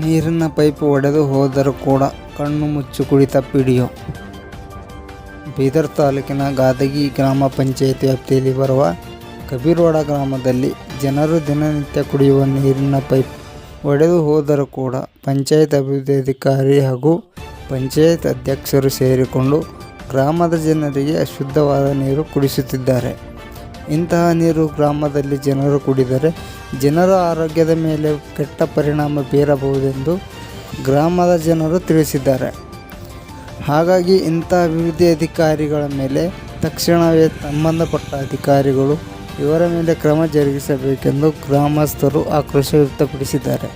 ನೀರಿನ ಪೈಪ್ ಒಡೆದು ಹೋದರೂ ಕೂಡ ಕಣ್ಣು ಮುಚ್ಚಿ ಕುಳಿತ ಪಿಡಿಒ. ಬೀದರ್ ತಾಲೂಕಿನ ಗಾದಗಿ ಗ್ರಾಮ ಪಂಚಾಯಿತಿ ವ್ಯಾಪ್ತಿಯಲ್ಲಿ ಬರುವ ಕಬೀರವಾಡ ಗ್ರಾಮದಲ್ಲಿ ಜನರು ದಿನನಿತ್ಯ ಕುಡಿಯುವ ನೀರಿನ ಪೈಪ್ ಒಡೆದು ಹೋದರೂ ಕೂಡ ಪಂಚಾಯತ್ ಅಭಿವೃದ್ಧಿ ಅಧಿಕಾರಿ ಹಾಗೂ ಪಂಚಾಯತ್ ಅಧ್ಯಕ್ಷರು ಸೇರಿಕೊಂಡು ಗ್ರಾಮದ ಜನರಿಗೆ ಅಶುದ್ಧವಾದ ನೀರು ಕುಡಿಸುತ್ತಿದ್ದಾರೆ. ಇಂತಹ ನೀರು ಗ್ರಾಮದಲ್ಲಿ ಜನರು ಕುಡಿದರೆ ಜನರ ಆರೋಗ್ಯದ ಮೇಲೆ ಕೆಟ್ಟ ಪರಿಣಾಮ ಬೀರಬಹುದೆಂದು ಗ್ರಾಮದ ಜನರು ತಿಳಿಸಿದ್ದಾರೆ. ಹಾಗಾಗಿ ಇಂಥ ಅಭಿವೃದ್ಧಿ ಅಧಿಕಾರಿಗಳ ಮೇಲೆ ತಕ್ಷಣವೇ ಸಂಬಂಧಪಟ್ಟ ಅಧಿಕಾರಿಗಳು ಇವರ ಮೇಲೆ ಕ್ರಮ ಜರುಗಿಸಬೇಕೆಂದು ಗ್ರಾಮಸ್ಥರು ಆಕ್ರೋಶ ವ್ಯಕ್ತಪಡಿಸಿದ್ದಾರೆ.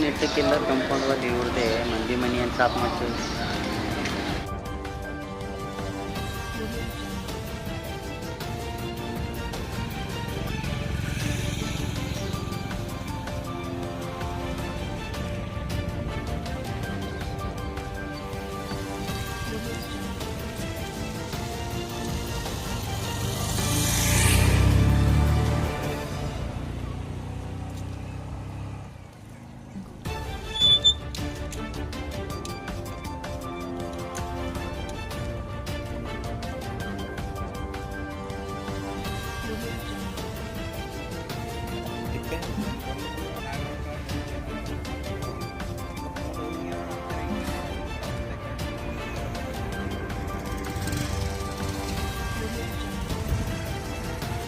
ನೆಟ್ಟಕ್ಕೆಲ್ಲ ಕಂಪೌಂಡ್ ಒಳಗೆ ಇವ್ರದೇ ಮಂದಿ ಮನಿ ಅಂತ ಸಾಫ್ ಮಾಡ್ತೀವಿ.